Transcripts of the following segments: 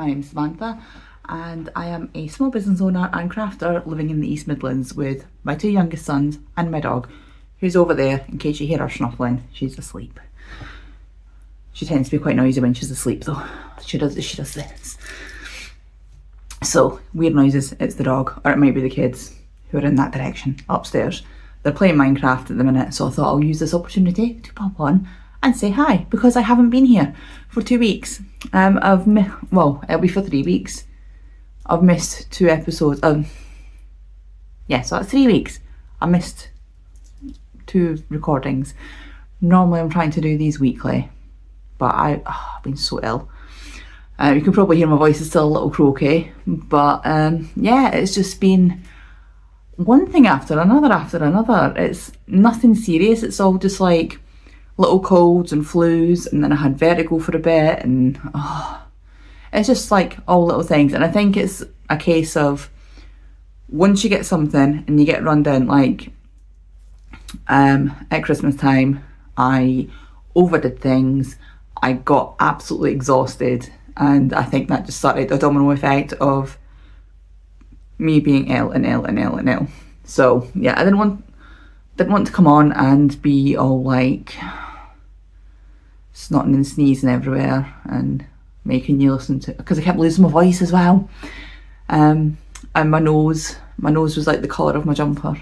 I am Samantha and I am a small business owner and crafter living in the East Midlands with my two youngest sons and my dog, who's over there. In case you hear her snuffling, she's asleep. She tends to be quite noisy when she's asleep though. She does this. So, weird noises, it's the dog, or it might be the kids who are in that direction upstairs. They're playing Minecraft at the minute, so I thought I'll use this opportunity to pop on and say hi, because I haven't been here for 2 weeks. Well, it'll be for 3 weeks. I've missed 2 episodes. Yeah, so that's 3 weeks. I missed 2 recordings. Normally I'm trying to do these weekly, but I've been so ill. You can probably hear my voice is still a little croaky, but yeah, it's just been one thing after another. It's nothing serious, it's all just like little colds and flus, and then I had vertigo for a bit, and it's just like all little things. And I think it's a case of once you get something and you get run down, like at Christmas time I overdid things, I got absolutely exhausted, and I think that just started a domino effect of me being ill. So yeah, I didn't want to come on and be all like snotting and sneezing everywhere and making you listen to, because I kept losing my voice as well. And my nose was like the colour of my jumper.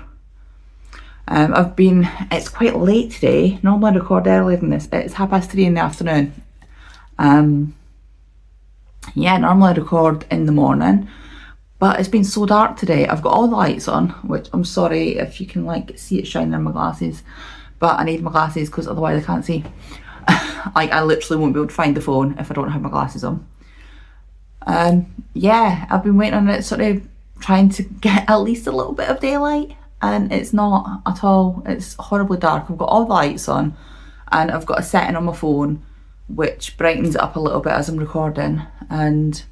It's quite late today. Normally I record earlier than this. It's 3:30 in the afternoon. Yeah, normally I record in the morning, but it's been so dark today. I've got all the lights on, which I'm sorry if you can like see it shining in my glasses, but I need my glasses because otherwise I can't see. Like, I literally won't be able to find the phone if I don't have my glasses on. Yeah, I've been waiting on it, sort of trying to get at least a little bit of daylight, and it's not at all. It's horribly dark. I've got all the lights on, and I've got a setting on my phone which brightens it up a little bit as I'm recording, and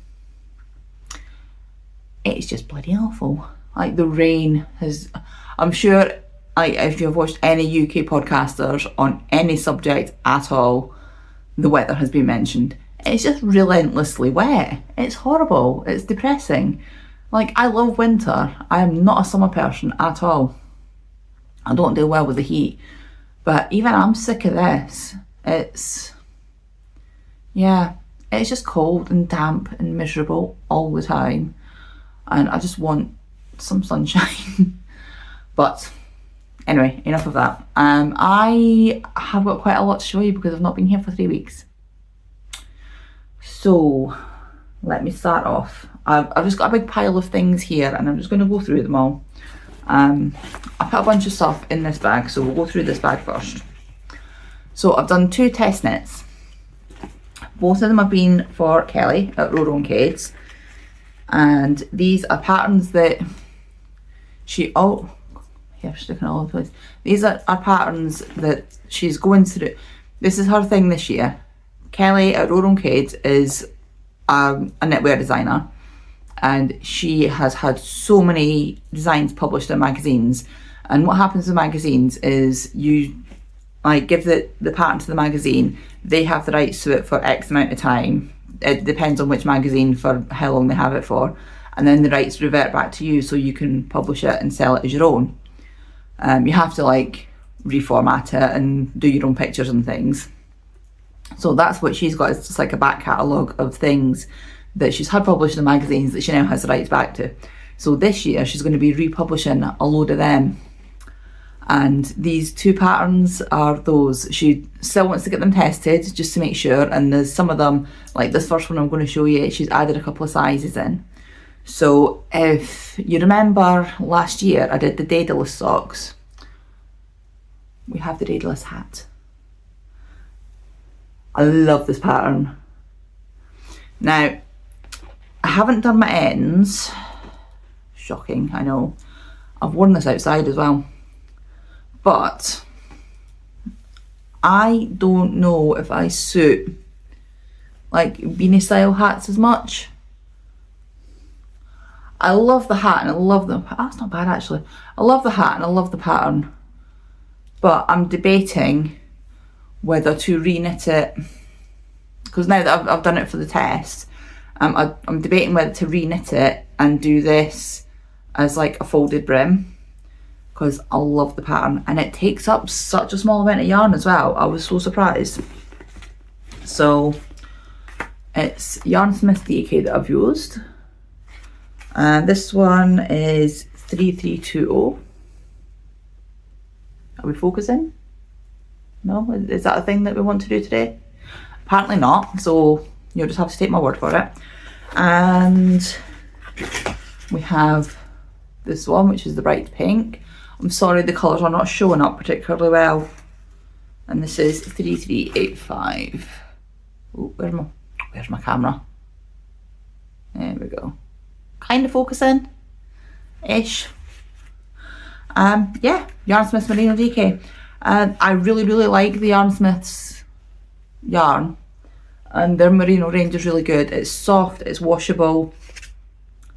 it's just bloody awful. Like, the rain has, I'm sure, like, if you've watched any UK podcasters on any subject at all, the weather has been mentioned. It's just relentlessly wet. It's horrible. It's depressing. Like, I love winter. I am not a summer person at all. I don't deal well with the heat. But even I'm sick of this. It's just cold and damp and miserable all the time. And I just want some sunshine. But anyway, enough of that. I have got quite a lot to show you because I've not been here for 3 weeks. So let me start off. I've just got a big pile of things here and I'm just going to go through them all. I put a bunch of stuff in this bag, so we'll go through this bag first. So I've done 2 test knits. Both of them have been for Kelly at Roro and Kate's. And these are patterns that sticking all over the place. These are patterns that she's going through. This is her thing this year. Kelly at Roro and Kate's is a knitwear designer, and she has had so many designs published in magazines. And what happens with magazines is you like give the pattern to the magazine, they have the rights to it for X amount of time. It depends on which magazine for how long they have it for, and then the rights revert back to you so you can publish it and sell it as your own. You have to like reformat it and do your own pictures and things. So that's what she's got, is just like a back catalogue of things that she's had published in magazines that she now has the rights back to. So this year she's going to be republishing a load of them. And these 2 patterns are those. She still wants to get them tested just to make sure, and there's some of them, like this first one I'm going to show you, she's added a couple of sizes in. So if you remember last year I did the Daedalus socks. We have the Daedalus hat. I love this pattern. Now, I haven't done my ends. Shocking, I know. I've worn this outside as well. But I don't know if I suit like beanie style hats as much. I love the hat and I love the, that's not bad actually. I love the hat and I love the pattern. But I'm debating whether to re-knit it, because now that I've done it for the test, I'm debating whether to re-knit it and do this as like a folded brim, because I love the pattern and it takes up such a small amount of yarn as well. I was so surprised. So it's Yarnsmith DK that I've used, and this one is 3320. Are we focusing? No? Is that a thing that we want to do today? Apparently not, so you'll just have to take my word for it. And we have this one, which is the bright pink. I'm sorry, the colours are not showing up particularly well. And this is 3385. Oh, where's my camera? There we go. Kind of focusing ish. Yeah, Yarnsmiths Merino DK. And I really like the Yarnsmiths yarn, and their merino range is really good. It's soft, it's washable,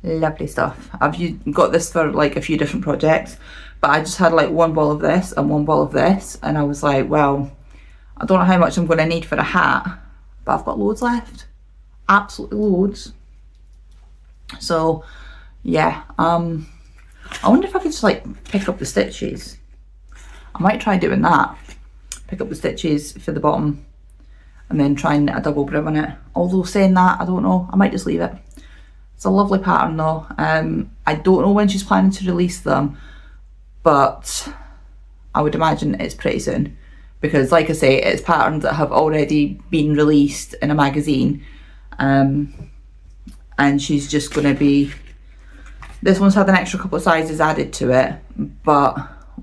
lovely stuff. I've got this for like a few different projects, but I just had like one ball of this and one ball of this, and I was like, well, I don't know how much I'm going to need for a hat, but I've got loads left, absolutely loads. So yeah, I wonder if I could just like pick up the stitches. I might try doing that, pick up the stitches for the bottom and then try and knit a double brim on it. Although saying that, I don't know, I might just leave it. It's a lovely pattern though. I don't know when she's planning to release them, but I would imagine it's pretty soon, because like I say, it's patterns that have already been released in a magazine, and she's just going to be, this one's had an extra couple of sizes added to it, but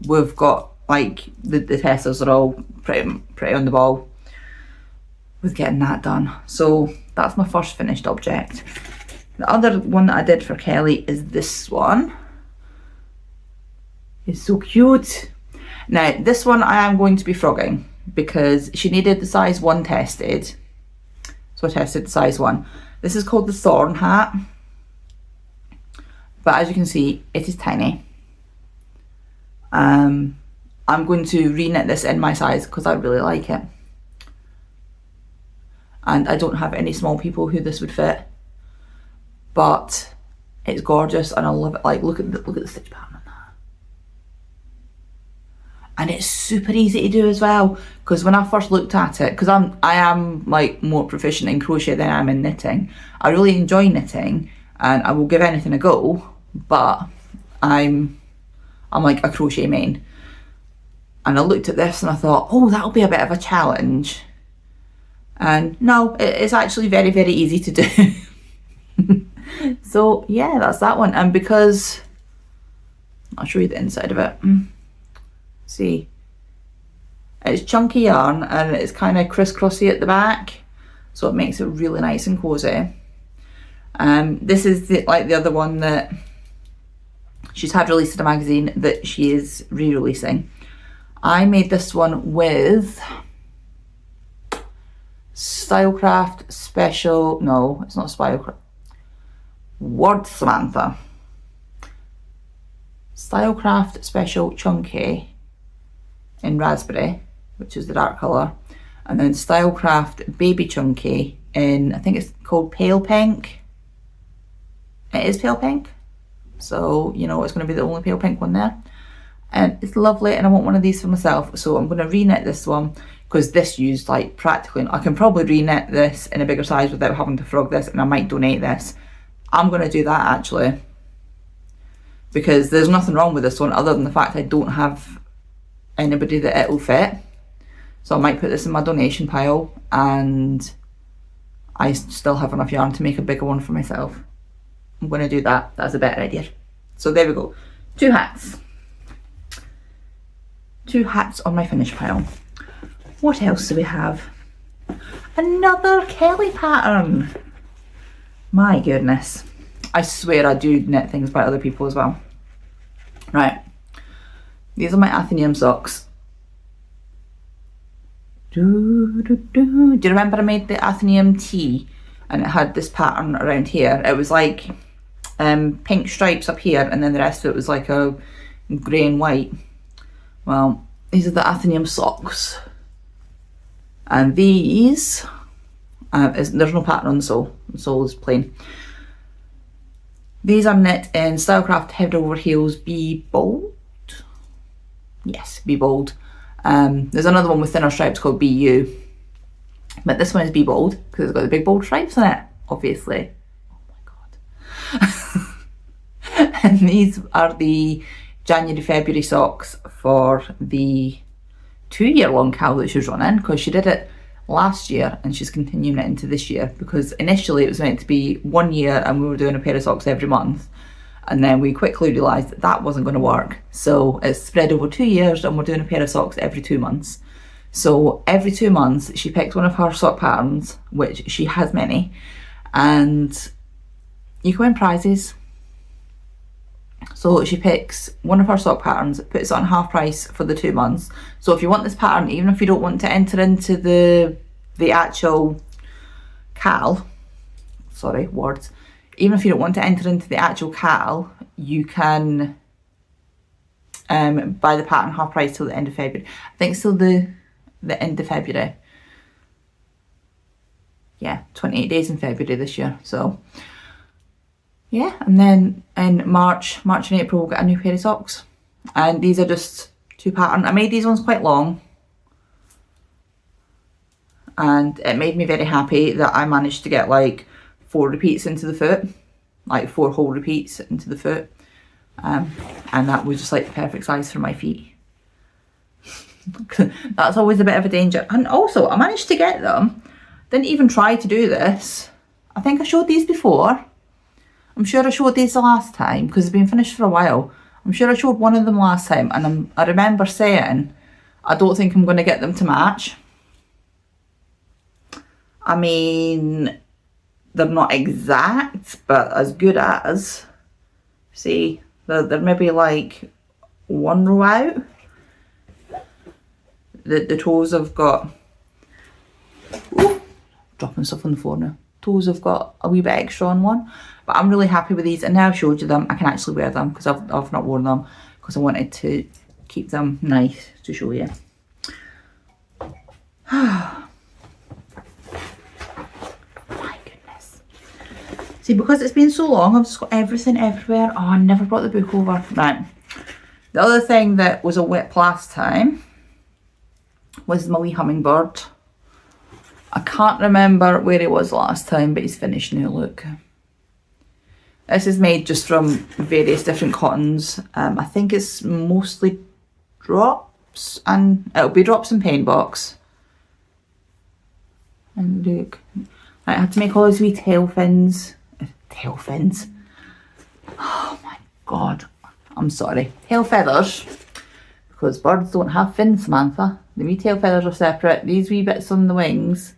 we've got like the testers are all pretty on the ball with getting that done. So that's my first finished object. The other one that I did for Kelly is this one. It's so cute. Now this one I am going to be frogging because she needed the size 1 tested, so I tested the size 1. This is called the Thorn hat, but as you can see, it is tiny. I'm going to re-knit this in my size because I really like it, and I don't have any small people who this would fit, but it's gorgeous and I love it. Like look at the stitch pattern on that, and it's super easy to do as well, because when I first looked at it, because I am like more proficient in crochet than I am in knitting. I really enjoy knitting and I will give anything a go, but I'm like a crochet main. And I looked at this and I thought, oh, that'll be a bit of a challenge. And no, it's actually very easy to do. So yeah, that's that one. And because, I'll show you the inside of it. See, it's chunky yarn and it's kind of crisscrossy at the back, so it makes it really nice and cozy. This is like the other one that she's had released in a magazine that she is re-releasing. I made this one with Stylecraft Special, no, it's not Stylecraft, Word Samantha. Stylecraft Special Chunky in Raspberry, which is the dark colour, and then Stylecraft Baby Chunky in, I think it's called Pale Pink. It is pale pink, so you know it's going to be the only pale pink one there. And it's lovely, and I want one of these for myself, so I'm going to re-knit this one, because this used like practically, I can probably re-knit this in a bigger size without having to frog this, and I might donate this. I'm going to do that actually, because there's nothing wrong with this one other than the fact I don't have anybody that it'll fit. So I might put this in my donation pile, and I still have enough yarn to make a bigger one for myself. I'm going to do that. That's a better idea. So there we go. 2 hats. 2 hats on my finish pile. What else do we have? Another Kelly pattern. My goodness. I swear I do knit things by other people as well. Right. These are my Athenaeum socks. Do you remember I made the Athenaeum tee and it had this pattern around here? It was like pink stripes up here, and then the rest of it was like a grey and white. Well, these are the Athenaeum socks, and these There's no pattern on the sole is plain. These are knit in Stylecraft Head Over Heels Be Bold. Yes, Be Bold. There's another one with thinner stripes called Be You, but this one is Be Bold because it's got the big bold stripes in it, obviously. Oh my god. And these are the January-February socks for the 2-year-long Cal that she's running, because she did it last year and she's continuing it into this year, because initially it was meant to be 1 year and we were doing a pair of socks every month, and then we quickly realised that that wasn't going to work, so it's spread over 2 years and we're doing a pair of socks every 2 months. So every 2 months she picks one of her sock patterns, which she has many, and you can win prizes. So she picks one of her sock patterns, puts it on half price for the 2 months. So if you want this pattern, even if you don't want to enter into the actual cal, sorry, words, even if you don't want to enter into the actual cal, you can buy the pattern half price till the end of February. I think it's till the end of February. Yeah, 28 days in February this year, so yeah. And then in March and April we'll get a new pair of socks, and these are just 2 pattern. I made these ones quite long, and it made me very happy that I managed to get like 4 repeats into the foot, like 4 whole repeats into the foot, and that was just like the perfect size for my feet. That's always a bit of a danger. And also I managed to get them, didn't even try to do this. I think I showed these before. I'm sure I showed these the last time because they've been finished for a while. I'm sure I showed one of them last time, and I remember saying I don't think I'm going to get them to match. I mean, they're not exact, but as good as. See, they're maybe like 1 row out. The toes have got, ooh, dropping stuff on the floor now. Toes have got a wee bit extra on one, but I'm really happy with these, and now I've showed you them, I can actually wear them because I've not worn them because I wanted to keep them nice to show you. My goodness. See, because it's been so long, I've just got everything everywhere. Oh, I never brought the book over. Right. The other thing that was a whip last time was my wee hummingbird. I can't remember where it was last time, but he's finished now, look. This is made just from various different cottons. I think it's mostly drops, and it'll be drops and paint box. And look, I had to make all these wee tail fins. Tail fins. Oh my god, I'm sorry. Tail feathers, because birds don't have fins, Samantha. The wee tail feathers are separate. These wee bits on the wings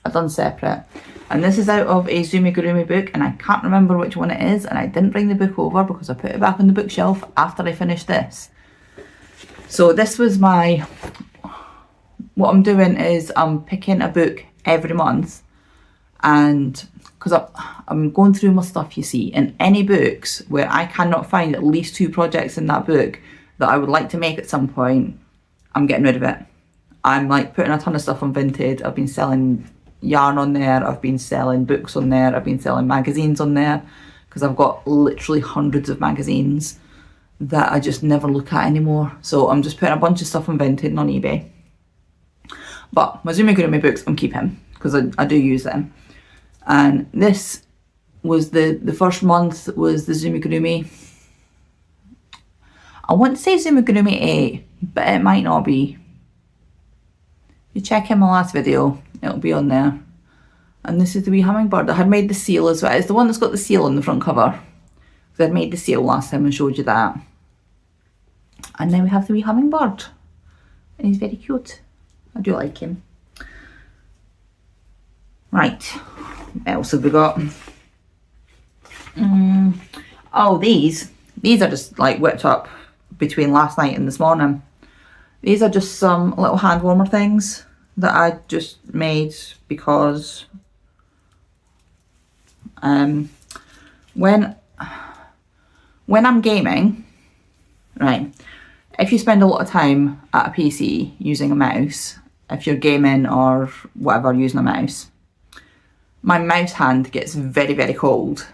are done separate. And this is out of a Zumigurumi book, and I can't remember which one it is, and I didn't bring the book over because I put it back on the bookshelf after I finished this. So this was what I'm doing is I'm picking a book every month, and because I'm going through my stuff, you see, and any books where I cannot find at least 2 projects in that book that I would like to make at some point, I'm getting rid of it. I'm like putting a ton of stuff on Vinted. I've been selling yarn on there, I've been selling books on there, I've been selling magazines on there, because I've got literally hundreds of magazines that I just never look at anymore. So I'm just putting a bunch of stuff on Vinted and on eBay. But my Zumigurumi books I'm keeping because I do use them. And this was the first month was the Zumigurumi. I want to say Zumigurumi 8, but it might not be. You check in my last video, it'll be on there. And this is the wee hummingbird. I had made the seal as well. It's the one that's got the seal on the front cover. So I'd made the seal last time and showed you that. And now we have the wee hummingbird. And he's very cute. I do like him. Right, what else have we got? Oh, these are just like whipped up between last night and this morning. These are just some little hand warmer things that I just made because when I'm gaming, right, if you spend a lot of time at a PC using a mouse, if you're gaming or whatever using a mouse, my mouse hand gets very, very cold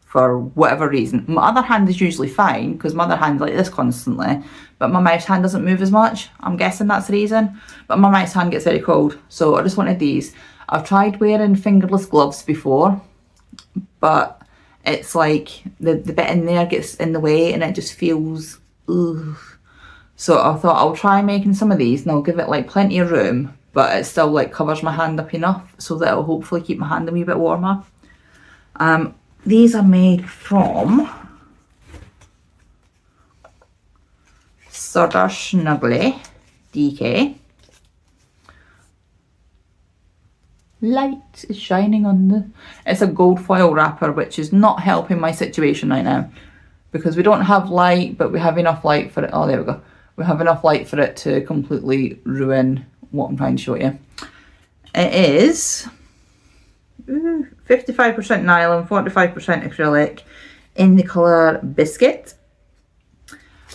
for whatever reason. My other hand is usually fine because my other hand's like this constantly, but my mouse hand doesn't move as much. I'm guessing that's the reason, but my mouse hand gets very cold. So I just wanted these. I've tried wearing fingerless gloves before, but it's like the bit in there gets in the way and it just feels, ugh. So I thought I'll try making some of these and I'll give it like plenty of room, but it still like covers my hand up enough so that it'll hopefully keep my hand a wee bit warmer. These are made from Sodder Snuggly DK. Light is shining on the... It's a gold foil wrapper, which is not helping my situation right now because we don't have light, but we have enough light for it. Oh, there we go. We have enough light for it to completely ruin what I'm trying to show you. It is 55% nylon, 45% acrylic in the colour Biscuit.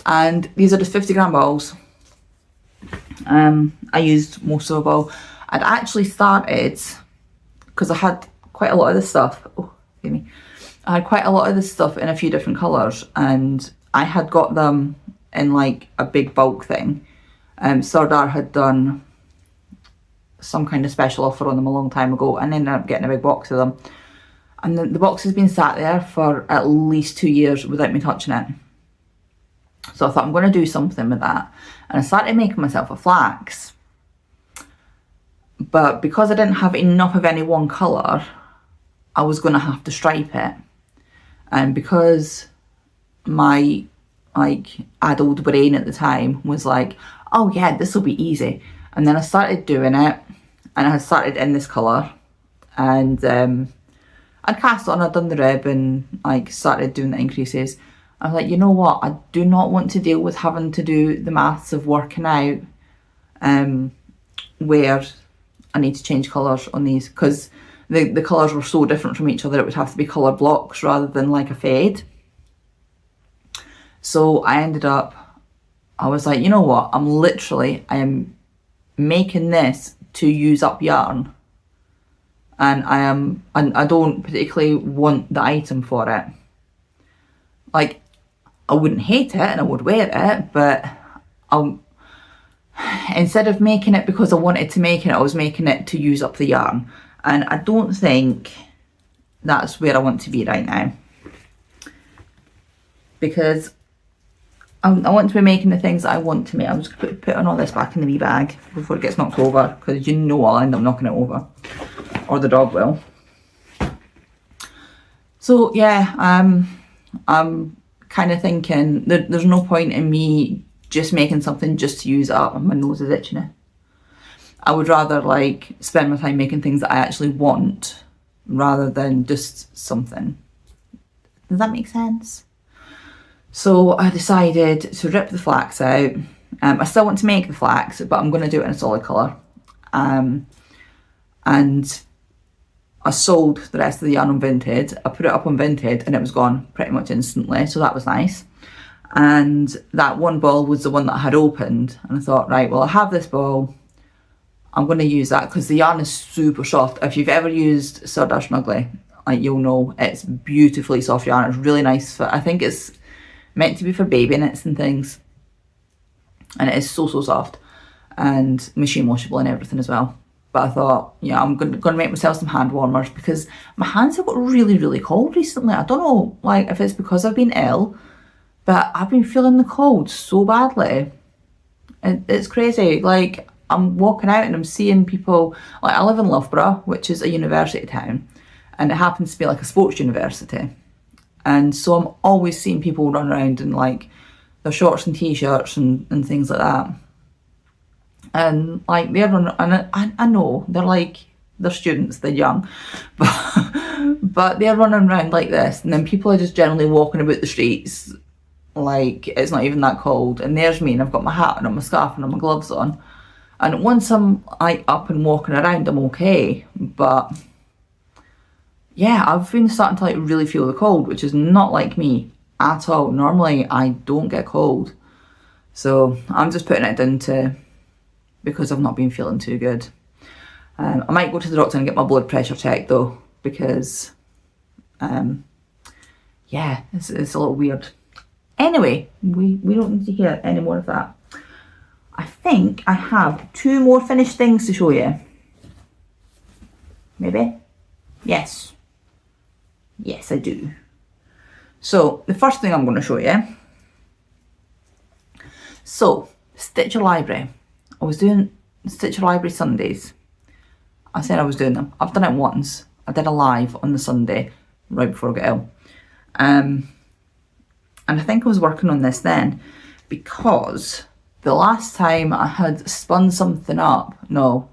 And these are just 50-gram balls. I used most of a ball. I'd actually started, because I had quite a lot of this stuff. Oh, excuse me. I had quite a lot of this stuff in a few different colours, and I had got them in like a big bulk thing. Sardar had done some kind of special offer on them a long time ago and ended up getting a big box of them. And the box has been sat there for at least 2 years without me touching it. So I thought I'm going to do something with that. And I started making myself a flax. But because I didn't have enough of any one colour, I was going to have to stripe it. And because my like adult brain at the time was like, oh yeah, this will be easy. And then I started doing it and I had started in this colour and I'd cast it on, I'd done the rib and like started doing the increases. I was like, you know what, I do not want to deal with having to do the maths of working out where I need to change colours on these because the colours were so different from each other it would have to be colour blocks rather than like a fade. So I ended up, I was like, you know what, I am making this to use up yarn and I don't particularly want the item for it. Like, I wouldn't hate it and I would wear it, but instead of making it because I wanted to make it, I was making it to use up the yarn. And I don't think that's where I want to be right now. Because I want to be making the things that I want to make. I'm just putting all this back in the wee bag before it gets knocked over, because you know I'll end up knocking it over. Or the dog will. So yeah, I'm kind of thinking that there's no point in me just making something just to use it up. My nose is itching it. I would rather like spend my time making things that I actually want rather than just something. Does that make sense? So I decided to rip the flax out. I still want to make the flax, but I'm going to do it in a solid colour. And I sold the rest of the yarn on Vinted. I put it up on Vinted and it was gone pretty much instantly, so that was nice. And that one ball was the one that I had opened, and I thought, right, well, I have this ball. I'm going to use that because the yarn is super soft. If you've ever used Sodder Snuggly, like, you'll know it's beautifully soft yarn. It's really nice for, I think it's meant to be for baby knits and things. And it is so soft and machine washable and everything as well. But I thought, yeah, I'm going to make myself some hand warmers because my hands have got really, really cold recently. I don't know, like, if it's because I've been ill, but I've been feeling the cold so badly. It's crazy. Like, I'm walking out and I'm seeing people, like, I live in Loughborough, which is a university town, and it happens to be like a sports university. And so I'm always seeing people run around in like their shorts and t-shirts and things like that. And like they're running, and I know they're students, they're young, but they're running around like this, and then people are just generally walking about the streets like it's not even that cold. And there's me, and I've got my hat on and my scarf and my gloves on. And once I'm like up and walking around, I'm okay. But yeah, I've been starting to like really feel the cold, which is not like me at all. Normally I don't get cold. So I'm just putting it down to because I've not been feeling too good. I might go to the doctor and get my blood pressure checked though, because yeah, it's a little weird. Anyway, we don't need to hear any more of that. I think I have 2 more finished things to show you. Maybe? Yes. Yes, I do. So, the first thing I'm going to show you. So, Stitcher Library. I was doing Stitcher Library Sundays. I said I was doing them. I've done it once. I did a live on the Sunday, right before I got ill. And I think I was working on this then, because the last time I had spun something up, no,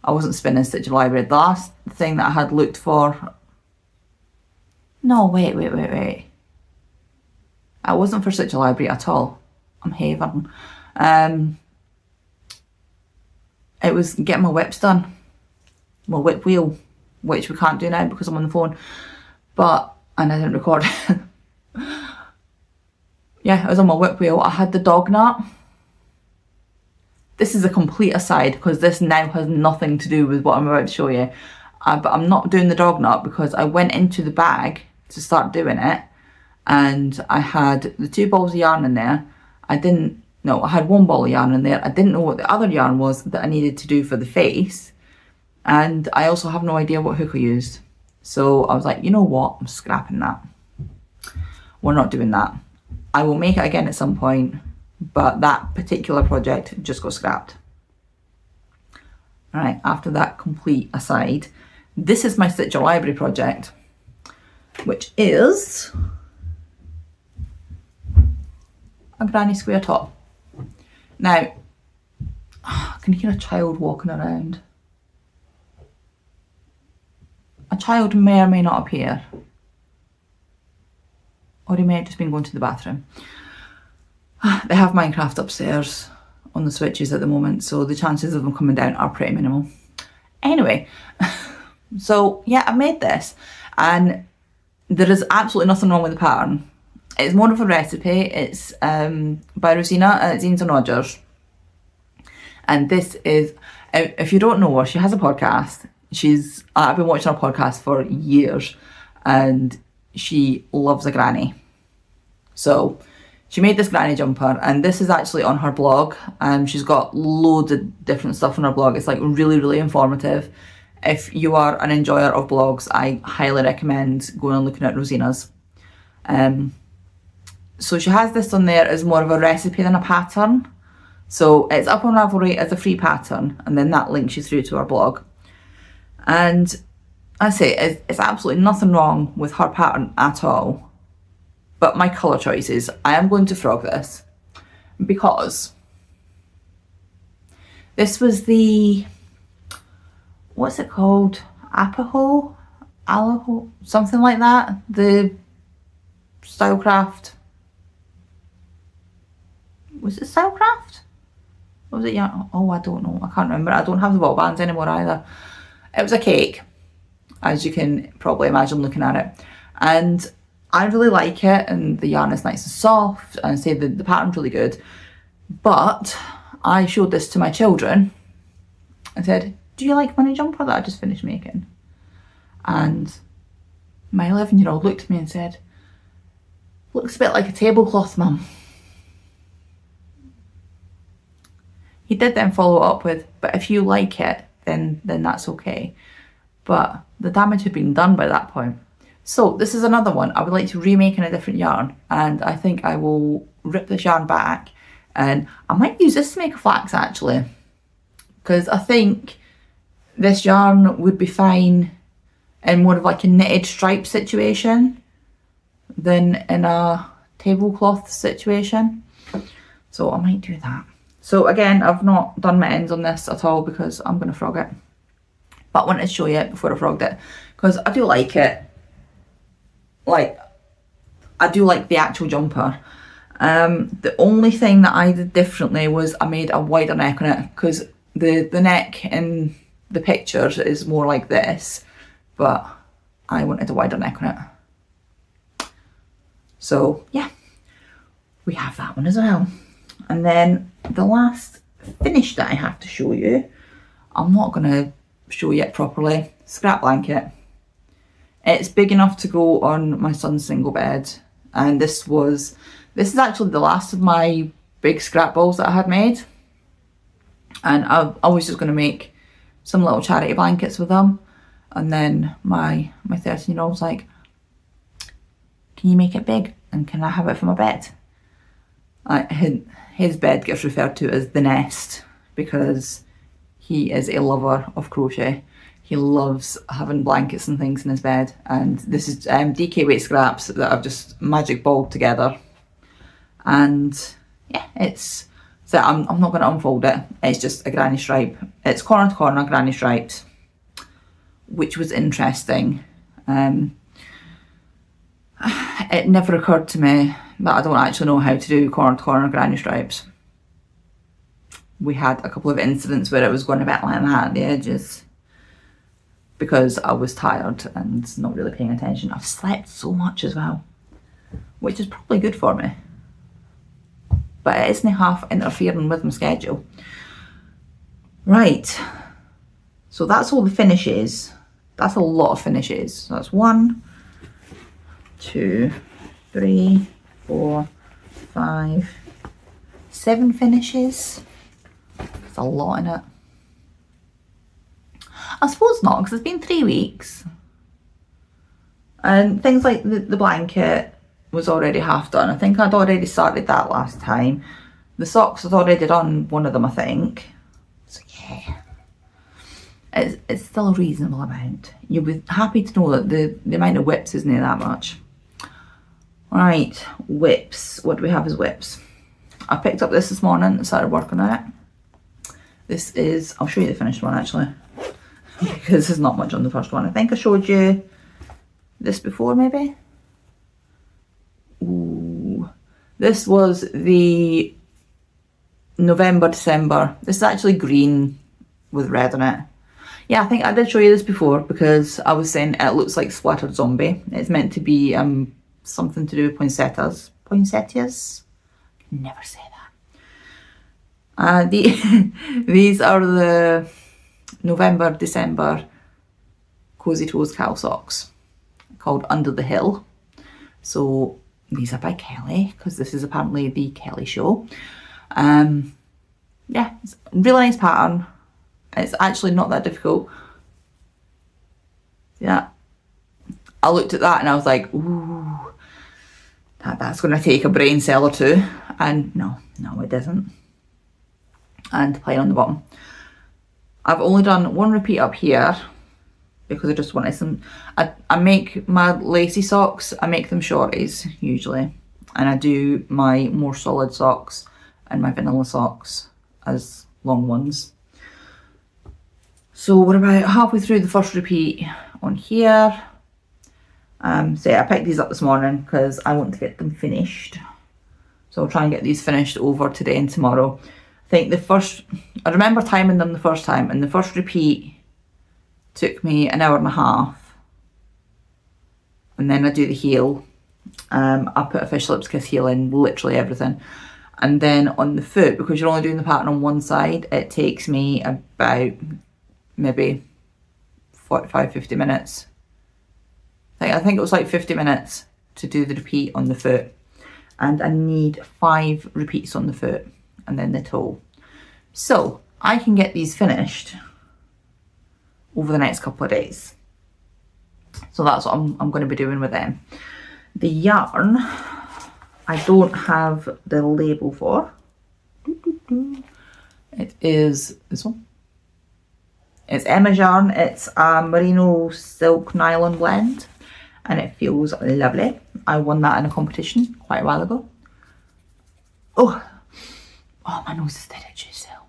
I wasn't spinning Stitcher Library. The last thing that I had looked for, no, wait. I wasn't for Stitcher Library at all. I'm having. It was getting my whips done. My whip wheel, which we can't do now because I'm on the phone. And I didn't record it. Yeah, I was on my whip wheel. I had the dog nut. This is a complete aside because this now has nothing to do with what I'm about to show you. But I'm not doing the dog nut because I went into the bag to start doing it, and I had the 2 balls of yarn in there. I had 1 ball of yarn in there. I didn't know what the other yarn was that I needed to do for the face, and I also have no idea what hook I used. So I was like, you know what, I'm scrapping that. We're not doing that. I will make it again at some point, but that particular project just got scrapped. Alright, after that complete aside, this is my Stitcher Library project, which is a granny square top. Now, I can hear a child walking around. A child may or may not appear. Or he may have just been going to the bathroom. They have Minecraft upstairs on the switches at the moment, so the chances of them coming down are pretty minimal. Anyway, so yeah, I made this, and there is absolutely nothing wrong with the pattern. It's more of a recipe. It's by Rosina at Zines and Rogers. And this is, if you don't know her, she has a podcast. I've been watching her podcast for years, and she loves a granny. So she made this granny jumper, and this is actually on her blog. She's got loads of different stuff on her blog. It's like really, really informative. If you are an enjoyer of blogs, I highly recommend going and looking at Rosina's. So she has this on there as more of a recipe than a pattern. So it's up on Ravelry as a free pattern, and then that links you through to her blog. And I say it's absolutely nothing wrong with her pattern at all. But my colour choices, I am going to frog this because this was the, what's it called? Alaho, something like that. The Stylecraft. Was it Stylecraft? Or was it yarn? Oh, I don't know. I can't remember. I don't have the ball bands anymore either. It was a cake, as you can probably imagine looking at it. And I really like it, and the yarn is nice and soft, and I say the pattern's really good. But I showed this to my children. I said, do you like my jumper that I just finished making? And my 11-year-old looked at me and said, looks a bit like a tablecloth, Mum. He did then follow up with, but if you like it, then that's okay. But the damage had been done by that point. So this is another one I would like to remake in a different yarn, and I think I will rip this yarn back, and I might use this to make a flax actually, because I think this yarn would be fine in more of like a knitted stripe situation than in a tablecloth situation. So I might do that. So again, I've not done my ends on this at all because I'm going to frog it. But I wanted to show you it before I frogged it because I do like it. Like, I do like the actual jumper. The only thing that I did differently was I made a wider neck on it because the neck in the pictures is more like this, but I wanted a wider neck on it. So yeah, we have that one as well. And then the last finish that I have to show you, I'm not going to show you it properly. Scrap blanket. It's big enough to go on my son's single bed. And this is actually the last of my big scrap balls that I had made. And I was just going to make some little charity blankets with them. And then my 13-year-old was like, can you make it big? And can I have it for my bed? His bed gets referred to as the nest because he is a lover of crochet. He loves having blankets and things in his bed. And this is DK weight scraps that I've just magic balled together. And yeah, so I'm not going to unfold it. It's just a granny stripe. It's corner to corner granny stripes, which was interesting. It never occurred to me that I don't actually know how to do corner to corner granny stripes. We had a couple of incidents where it was going a bit like that at the edges because I was tired and not really paying attention. I've slept so much as well, which is probably good for me. But it isn't half interfering with my schedule. Right, so that's all the finishes. That's a lot of finishes. So that's 1, 2, 3, 4, 5, 7 finishes. There's a lot in it. I suppose not, because it's been 3 weeks. And things like the blanket was already half done. I think I'd already started that last time. The socks I'd already done one of them, I think. So yeah. It's still a reasonable amount. You'll be happy to know that the amount of whips isn't that much. Right, whips. What do we have as whips? I picked up this morning and started working on it. This is, I'll show you the finished one actually, because there's not much on the first one. I think I showed you this before maybe. Ooh, this was the November, December. This is actually green with red on it. Yeah, I think I did show you this before because I was saying it looks like splattered zombie. It's meant to be something to do with poinsettias. Poinsettias? I can never say that. These are the November, December Cozy Toes cow socks called Under the Hill. So these are by Kelly because this is apparently the Kelly show. Yeah, it's a really nice pattern. It's actually not that difficult. Yeah. I looked at that and I was like, ooh, that's going to take a brain cell or two. And no, it doesn't. And plain on the bottom. I've only done 1 repeat up here because I just wanted some. I make my lacy socks, I make them shorties usually. And I do my more solid socks and my vanilla socks as long ones. So we're about halfway through the first repeat on here. So yeah, I picked these up this morning because I want to get them finished. So I'll try and get these finished over today and tomorrow. I think I remember timing them the first time, and the first repeat took me an hour and a half. And then I do the heel. I put a fish lips kiss heel in, literally everything. And then on the foot, because you're only doing the pattern on one side, it takes me about maybe 45, 50 minutes. I think it was like 50 minutes to do the repeat on the foot. And I need 5 repeats on the foot and then the toe. So I can get these finished over the next couple of days. So that's what I'm going to be doing with them. The yarn, I don't have the label for. It is this one. It's Emma's yarn. It's a merino silk nylon blend and it feels lovely. I won that in a competition quite a while ago. Oh, my nose is dead itchy still.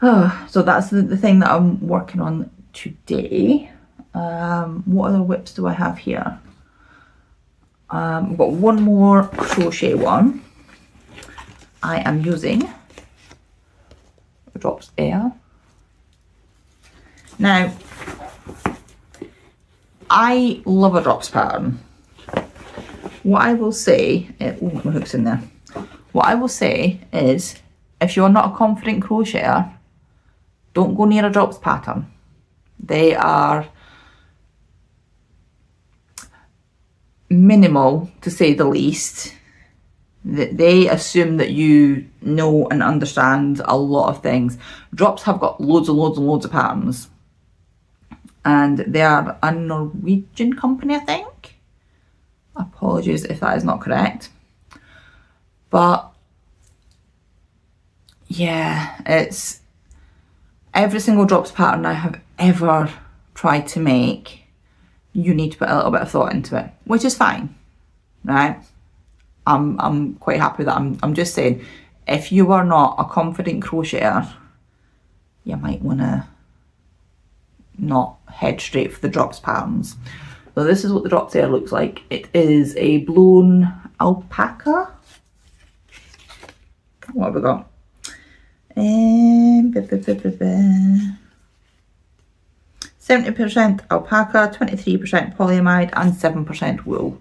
Oh, so that's the thing that I'm working on today. What other whips do I have here? I've got one more crochet one. I am using Drops Air. Now, I love a drops pattern. What I will say, oh, my hook's in there. What I will say is, if you're not a confident crocheter, don't go near a drops pattern. They are minimal, to say the least. They assume that you know and understand a lot of things. Drops have got loads and loads and loads of patterns, and they are a Norwegian company, I think. Apologies if that is not correct, but yeah, it's every single Drops pattern I have ever tried to make, you need to put a little bit of thought into it, which is fine, right? I'm quite happy with that. I'm just saying, if you are not a confident crocheter, you might want to not head straight for the Drops patterns. So this is what the Drops hair looks like. It is a blown alpaca. What have we got? 70% alpaca, 23% polyamide, and 7% wool.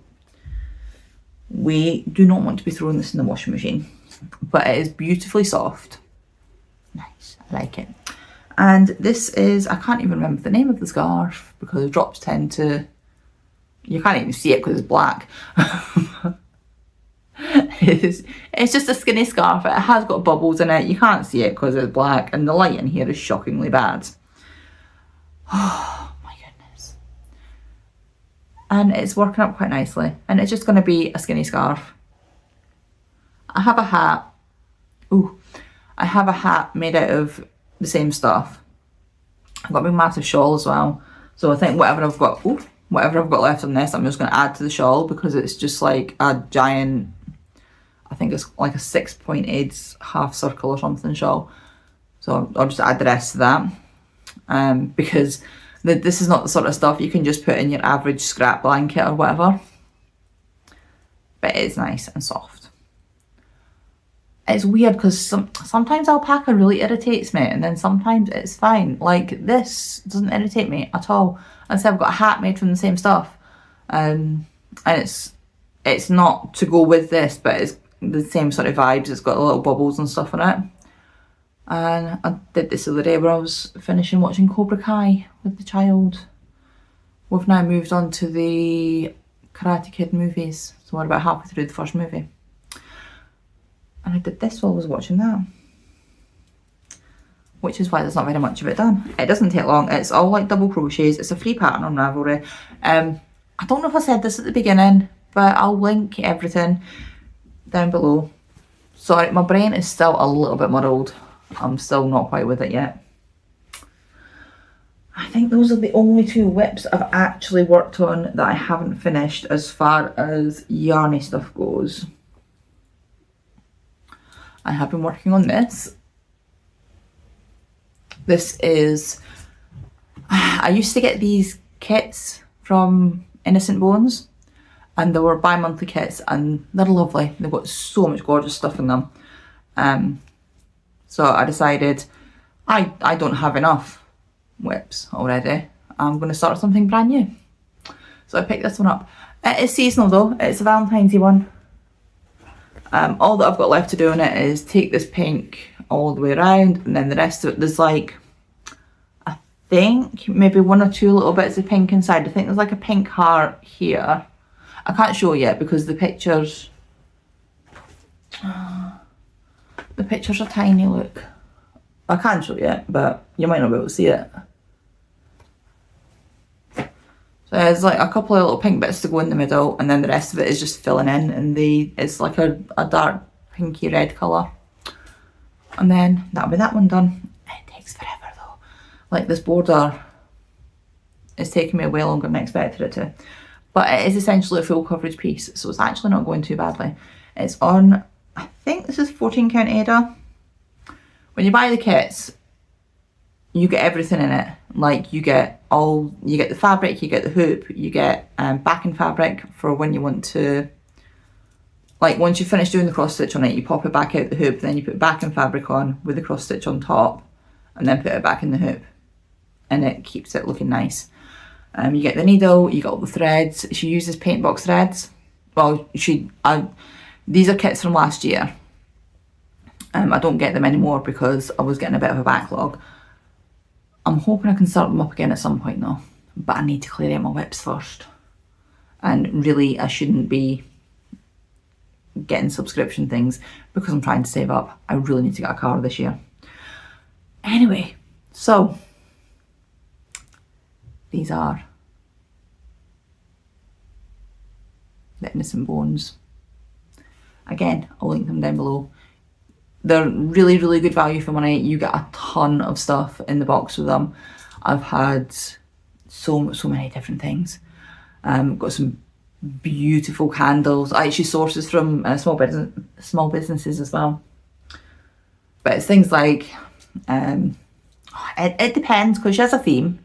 We do not want to be throwing this in the washing machine, but it is beautifully soft. Nice, I like it. And this is, I can't even remember the name of the scarf because Drops tend to, you can't even see it because it's black. It's just a skinny scarf. It has got bubbles in it. You can't see it because it's black, and the light in here is shockingly bad. Oh my goodness. And it's working up quite nicely, and it's just going to be a skinny scarf. I have a hat. Ooh, I have a hat made out of the same stuff. I've got a big massive shawl as well. So I think whatever I've got left on this, I'm just going to add to the shawl because it's just like a giant, I think it's like a 6-pointed half circle or something shawl. So I'll just add the rest to that. Because this is not the sort of stuff you can just put in your average scrap blanket or whatever. But it is nice and soft. It's weird because sometimes alpaca really irritates me, and then sometimes it's fine. Like this doesn't irritate me at all. And so I've got a hat made from the same stuff. And it's not to go with this, but it's the same sort of vibes. It's got little bubbles and stuff in it. And I did this the other day where I was finishing watching Cobra Kai with the child. We've now moved on to the Karate Kid movies, so we're about halfway through the first movie. And I did this while I was watching that. Which is why there's not very much of it done. It doesn't take long. It's all like double crochets. It's a free pattern on Ravelry. I don't know if I said this at the beginning, but I'll link everything down below. Sorry, my brain is still a little bit muddled. I'm still not quite with it yet. I think those are the only two whips I've actually worked on that I haven't finished as far as yarny stuff goes. I have been working on this. This is, I used to get these kits from Innocent Bones, and they were bi-monthly kits, and they're lovely. They've got so much gorgeous stuff in them. So I decided I don't have enough whips already. I'm going to start something brand new. So I picked this one up. It is seasonal though. It's a Valentine's Day one. All that I've got left to do on it is take this pink all the way around, and then the rest of it, there's like, I think maybe one or two little bits of pink inside. I think there's like a pink heart here. I can't show yet because the pictures are tiny, look. I can't show yet, but you might not be able to see it. So there's like a couple of little pink bits to go in the middle, and then the rest of it is just filling in, and it's like a dark pinky red colour. And then that'll be that one done. It takes forever though. Like this border is taking me way longer than I expected it to. But it is essentially a full coverage piece, so it's actually not going too badly. It's on, I think this is 14 count Aida. When you buy the kits, you get everything in it. Like you get the fabric, you get the hoop, you get backing fabric for when you want to, like once you finish doing the cross stitch on it, you pop it back out the hoop, then you put backing fabric on with the cross stitch on top, and then put it back in the hoop, and it keeps it looking nice. You get the needle, you get all the threads. She uses paint box threads. Well, these are kits from last year. I don't get them anymore because I was getting a bit of a backlog. I'm hoping I can start them up again at some point though, but I need to clear out my whips first. And really, I shouldn't be getting subscription things because I'm trying to save up. I really need to get a car this year. Anyway, so these are the Innocent Bones. Again, I'll link them down below. They're really, really good value for money. You get a ton of stuff in the box with them. I've had so many different things. Got some beautiful candles. I actually source this from small businesses as well. But it's things like, it depends, because she has a theme.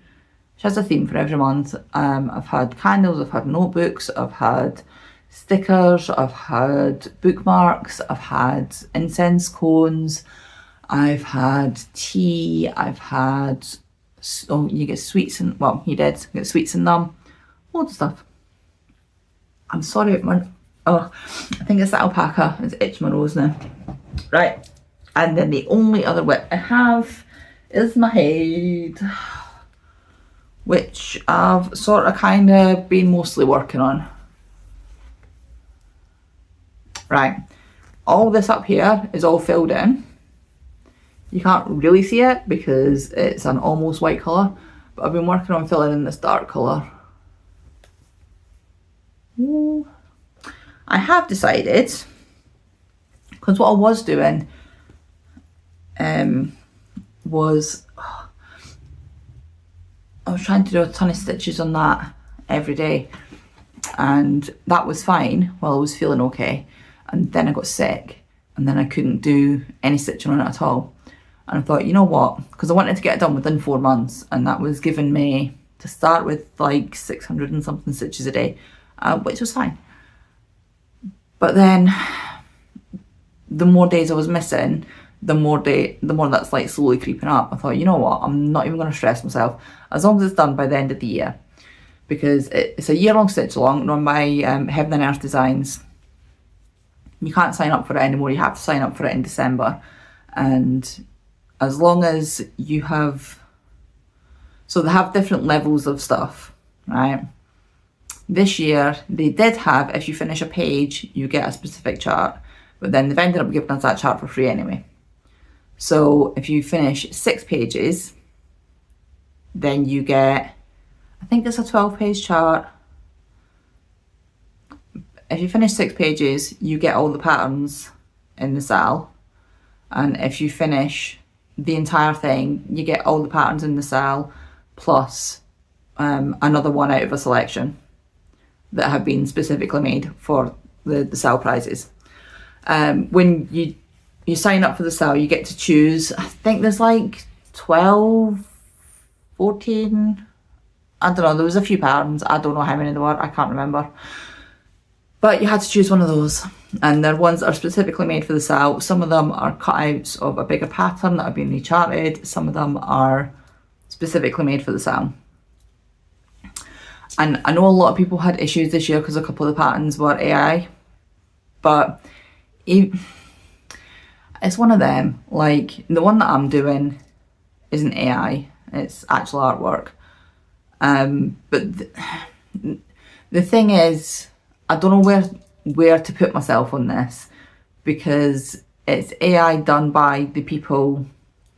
She has a theme for every month. I've had candles, I've had notebooks, I've had stickers, I've had bookmarks, I've had incense cones, I've had tea, I've had, oh, you get sweets in, well, you did get sweets in them, loads of stuff. I'm sorry, I think it's the alpaca, it's itching my nose now. Right, and then the only other whip I have is my head, which I've sort of kind of been mostly working on. Right, all this up here is all filled in. You can't really see it because it's an almost white colour, but I've been working on filling in this dark colour. I have decided, because what I was doing was, I was trying to do a ton of stitches on that every day, and that was fine while I was feeling okay. And then I got sick, and then I couldn't do any stitching on it at all. And I thought, you know what, because I wanted to get it done within 4 months, and that was giving me, to start with, like 600 and something stitches a day, which was fine. But then the more days I was missing, the more that's like slowly creeping up. I thought, you know what, I'm not even going to stress myself, as long as it's done by the end of the year, because it's a year-long stitch along run by Heaven and Earth Designs. You can't sign up for it anymore, you have to sign up for it in December. And as long as you have, so they have different levels of stuff, right? This year they did have, if you finish a page you get a specific chart, but then they've ended up giving us that chart for free anyway. So if you finish 6 pages, then you get, I think it's a 12-page chart. If you finish 6 pages, you get all the patterns in the cell. And if you finish the entire thing, you get all the patterns in the cell, plus another one out of a selection that have been specifically made for the cell prizes. When you sign up for the cell, you get to choose, I think there's like 12, 14, I don't know, there was a few patterns, I don't know how many there were, I can't remember. But you had to choose one of those, and they're ones that are specifically made for the cell. Some of them are cutouts of a bigger pattern that have been recharted, some of them are specifically made for the cell. And I know a lot of people had issues this year because a couple of the patterns were AI, but it's one of them. Like, the one that I'm doing isn't AI, it's actual artwork. But the thing is, I don't know where to put myself on this, because it's AI done by the people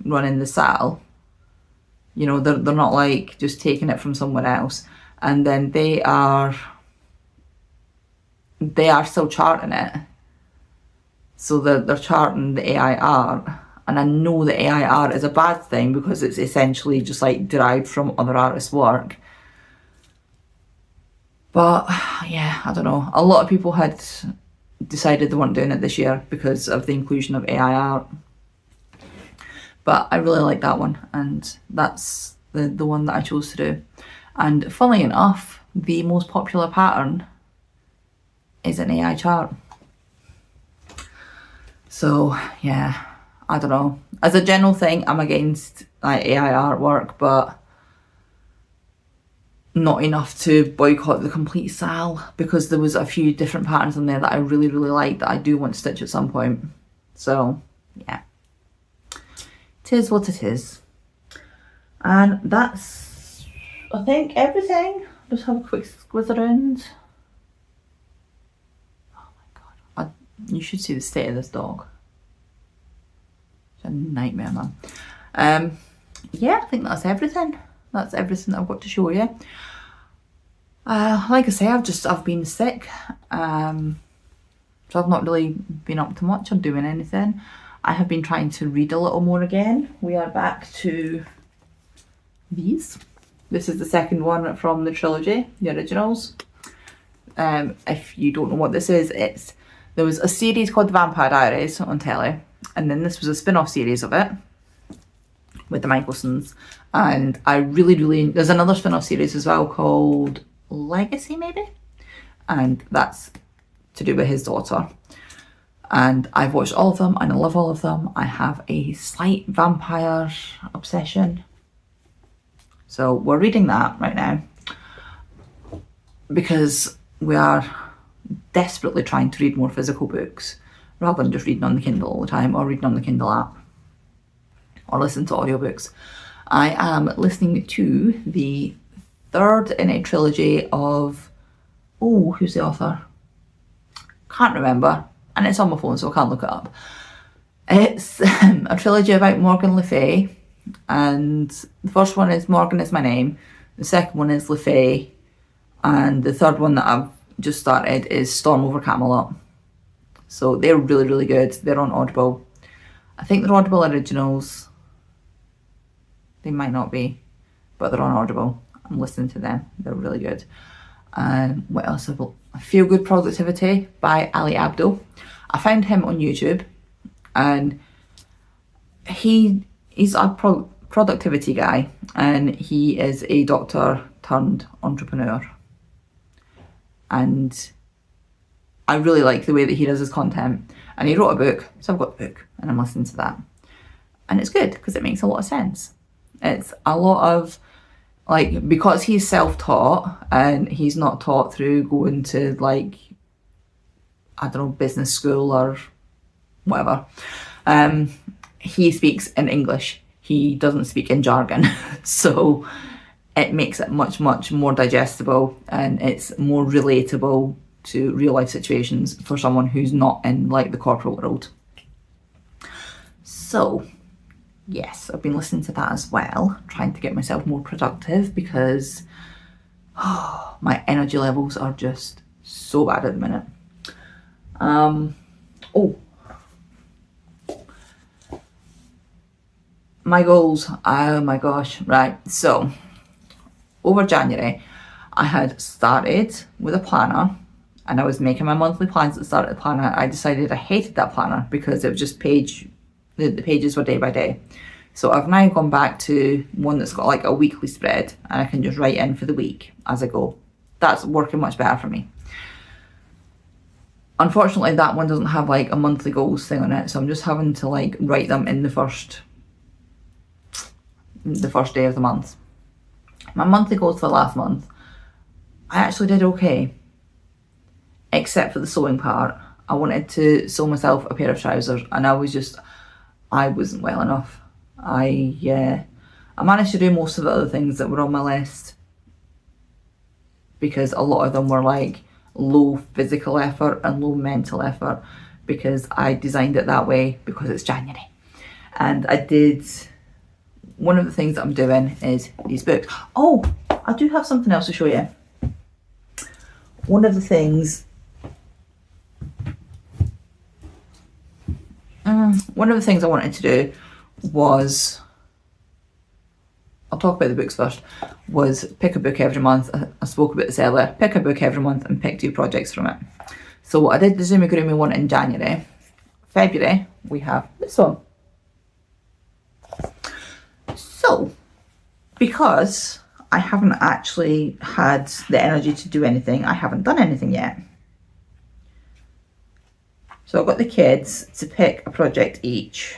running the cell. You know, they're not like just taking it from somewhere else, and then they are still charting it. So they're charting the AI art, and I know the AI art is a bad thing because it's essentially just like derived from other artists' work. But yeah, I don't know. A lot of people had decided they weren't doing it this year because of the inclusion of AI art. But I really like that one, and that's the one that I chose to do. And funnily enough, the most popular pattern is an AI chart. So yeah, I don't know. As a general thing, I'm against like AI artwork, but not enough to boycott the complete sale, because there was a few different patterns in there that I really, really like that I do want to stitch at some point. So yeah, it is what it is. And that's, I think, everything. Just have a quick squiz around. You should see the state of this dog. It's a nightmare, man. Yeah, I think that's everything. That's everything that I've got to show you. Like I say, I've been sick. So I've not really been up to much or doing anything. I have been trying to read a little more again. We are back to these. This is the second one from the trilogy, the originals. If you don't know what this is, there was a series called The Vampire Diaries on telly, and then this was a spin-off series of it with the Michaelsons. And I really, there's another spin-off series as well called Legacy, maybe? And that's to do with his daughter. And I've watched all of them and I love all of them. I have a slight vampire obsession. So we're reading that right now because we are desperately trying to read more physical books rather than just reading on the Kindle all the time or reading on the Kindle app or listening to audiobooks. I am listening to the third in a trilogy of, who's the author? Can't remember, and it's on my phone so I can't look it up. It's a trilogy about Morgan Le Fay, and the first one is Morgan Is My Name, the second one is Le Fay, and the third one that I've just started is Storm Over Camelot. So they're really good. They're on Audible. I think they're Audible originals. They might not be, but they're on Audible. I'm listening to them. They're really good. What else have I? Feel Good Productivity by Ali Abdo. I found him on YouTube, and he's a productivity guy, and he is a doctor turned entrepreneur. And I really like the way that he does his content. And he wrote a book, so I've got the book, and I'm listening to that. And it's good, because it makes a lot of sense. It's a lot of, like, because he's self-taught and he's not taught through going to, like, I don't know, business school or whatever. He speaks in English. He doesn't speak in jargon. So it makes it much more digestible, and it's more relatable to real life situations for someone who's not in, like, the corporate world. So yes, I've been listening to that as well, trying to get myself more productive because my energy levels are just so bad at the minute. My goals, oh my gosh, right. So over January, I had started with a planner and I was making my monthly plans at the start of the planner. I decided I hated that planner because it was just the pages were day by day. So I've now gone back to one that's got like a weekly spread and I can just write in for the week as I go. That's working much better for me. Unfortunately, that one doesn't have like a monthly goals thing on it, so I'm just having to like write them in the first day of the month. My monthly goals for last month, I actually did okay, except for the sewing part. I wanted to sew myself a pair of trousers and I wasn't well enough. I managed to do most of the other things that were on my list because a lot of them were like low physical effort and low mental effort because I designed it that way because it's January. And one of the things that I'm doing is these books. Oh, I do have something else to show you. One of the things I wanted to do was, I'll talk about the books first, was pick a book every month. I spoke about this earlier. Pick a book every month and pick 2 projects from it. So I did the Zumigurumi one in January. February, we have this one. So, because I haven't actually had the energy to do anything, I haven't done anything yet. So I've got the kids to pick a project each.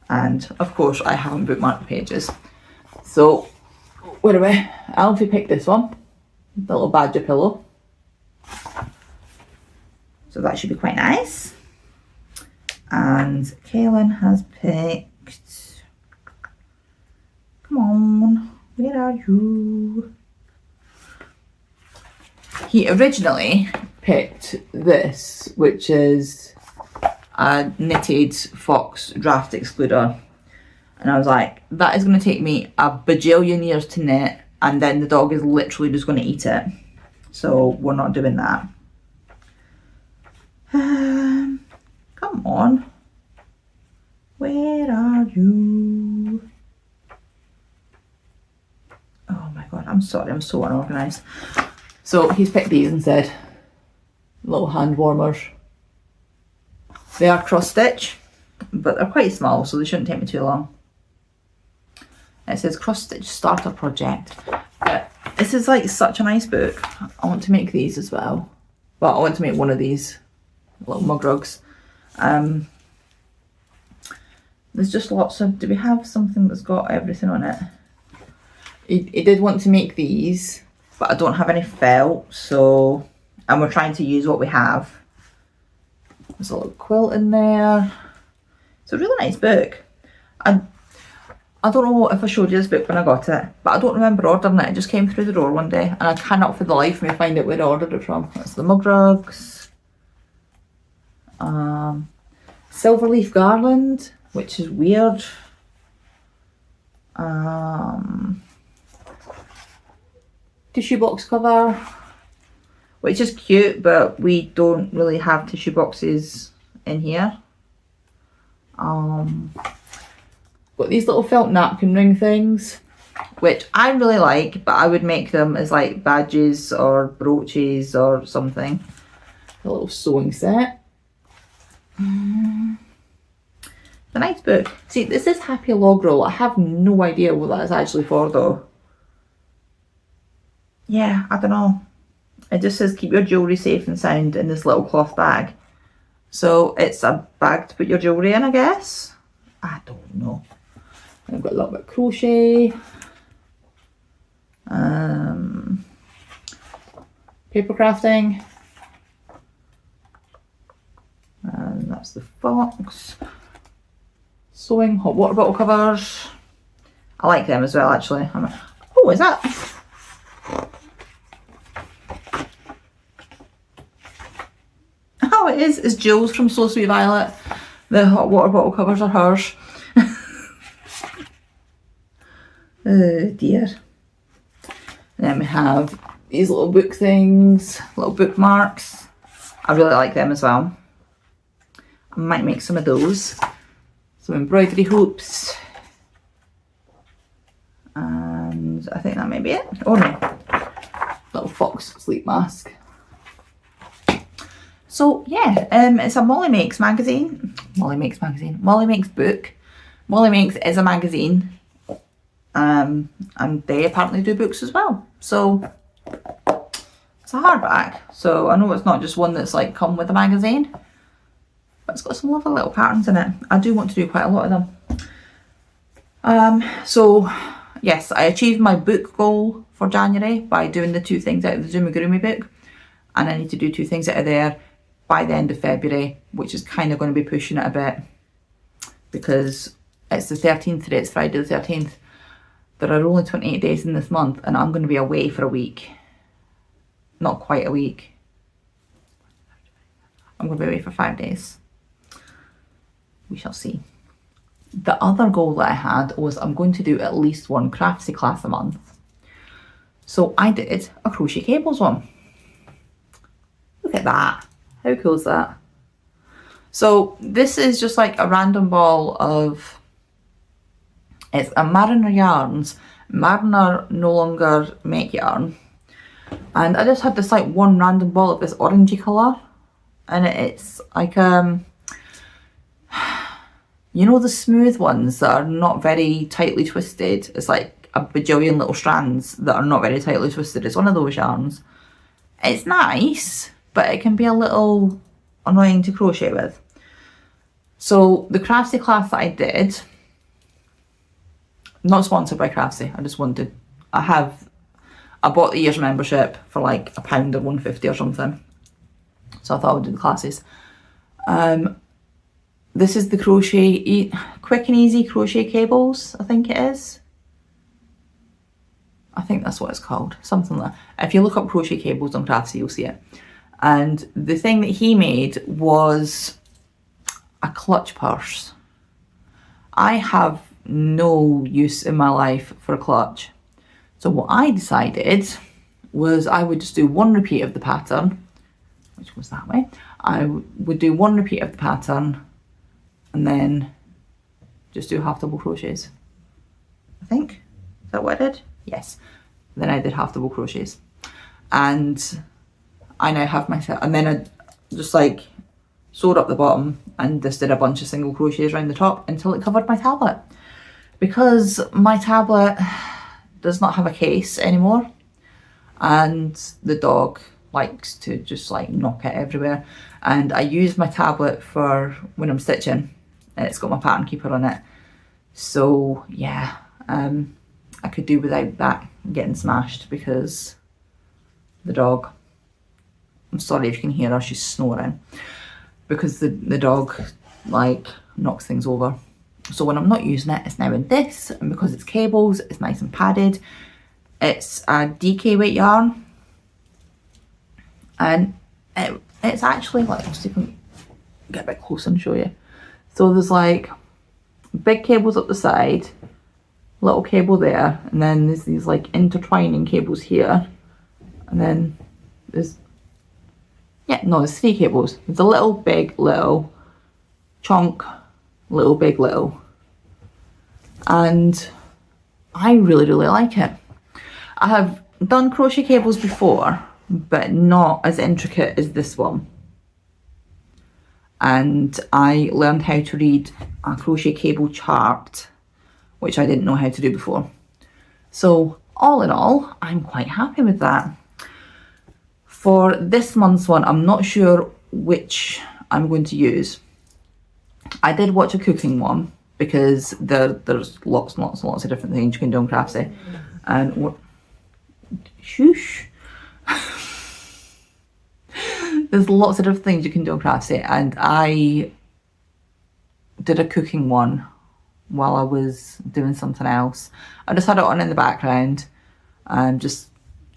And of course I haven't bookmarked the pages. So, where are we? Alfie picked this one, the little badger pillow. So that should be quite nice. And Kaylin has picked, come on, where are you? He originally picked this, which is a knitted fox draft excluder. And I was like, that is going to take me a bajillion years to knit, and then the dog is literally just going to eat it. So we're not doing that. Come on. Where are you? Oh my god, I'm sorry, I'm so unorganised. So he's picked these instead. Little hand warmers. They are cross stitch, but they're quite small, so they shouldn't take me too long. It says cross stitch starter project. But this is like such a nice book. I want to make these as well. Well, I want to make one of these little mug rugs. There's just lots of, do we have something that's got everything on it? He did want to make these, but I don't have any felt, so, and we're trying to use what we have. There's a little quilt in there. It's a really nice book. I don't know if I showed you this book when I got it, but I don't remember ordering it. It just came through the door one day, and I cannot for the life of me find out where I ordered it from. That's the mug rugs. Silver leaf garland, which is weird. Tissue box cover, which is cute, but we don't really have tissue boxes in here. Got these little felt napkin ring things, which I really like, but I would make them as like badges or brooches or something. A little sewing set. It's a nice book. See, this is Happy Log Roll. I have no idea what that is actually for though. Yeah, I don't know. It just says keep your jewellery safe and sound in this little cloth bag. So it's a bag to put your jewellery in, I guess. I don't know. And I've got a little bit of crochet. Paper crafting. And that's the fox. Sewing, hot water bottle covers. I like them as well, actually. Oh, is that? Oh, it is. It's Jules from So Sweet Violet. The hot water bottle covers are hers. Oh dear. And then we have these little book things, little bookmarks. I really like them as well. I might make some of those. Some embroidery hoops. And I think that may be it. Oh no. Little fox sleep mask. So yeah, it's a Molly Makes magazine. Molly Makes magazine. Molly Makes book. Molly Makes is a magazine. And they apparently do books as well. So it's a hardback. So I know it's not just one that's like come with a magazine. But it's got some lovely little patterns in it. I do want to do quite a lot of them. So yes, I achieved my book goal for January by doing the 2 things out of the Zumigurumi book. And I need to do 2 things out of there by the end of February, which is kind of going to be pushing it a bit because it's the 13th today, it's Friday the 13th. There are only 28 days in this month and I'm going to be away for a week. Not quite a week. I'm going to be away for 5 days. We shall see. The other goal that I had was I'm going to do at least 1 craftsy class a month. So I did a crochet cables one. Look at that. How cool is that? So this is just like a random ball of, it's a Mariner Yarns. Mariner no longer make yarn. And I just had this like one random ball of this orangey colour. And it's like, you know the smooth ones that are not very tightly twisted? It's like a bajillion little strands that are not very tightly twisted. It's one of those yarns. It's nice, but it can be a little annoying to crochet with. So the Craftsy class that I did, not sponsored by Craftsy, I just wanted, I bought the year's membership for like £1 or £1.50 or something. So I thought I would do the classes. This is the crochet, quick and easy crochet cables, I think it is. I think that's what it's called, something like that. If you look up crochet cables on Craftsy, you'll see it. And the thing that he made was a clutch purse. I have no use in my life for a clutch. So what I decided was I would just do one repeat of the pattern, which was that way. I would do one repeat of the pattern and then just do half double crochets. I think, is that what I did? Yes. Then I did half double crochets. And I now have my set, and then I just like sewed up the bottom and just did a bunch of single crochets around the top until it covered my tablet. Because my tablet does not have a case anymore and the dog likes to just like knock it everywhere, and I use my tablet for when I'm stitching, and it's got my pattern keeper on it. So yeah, I could do without that getting smashed because the dog, I'm sorry if you can hear her, she's snoring, because the dog like knocks things over. So when I'm not using it, it's now in this, and because it's cables, it's nice and padded. It's a DK weight yarn, and it's actually like, I'll see if I can get a bit closer and show you. So there's like big cables up the side, little cable there, and then there's these like intertwining cables here, and then there's, yeah, no, there's 3 cables. There's a little, big, little, chunk, little, big, little, and I really like it. I have done crochet cables before, but not as intricate as this one, and I learned how to read a crochet cable chart, which I didn't know how to do before. So all in all, I'm quite happy with that. For this month's one, I'm not sure which I'm going to use. I did watch a cooking one because there's lots and lots of different things you can do on Craftsy. And shush. There's lots of different things you can do on Craftsy, and I did a cooking one while I was doing something else. I just had it on in the background and just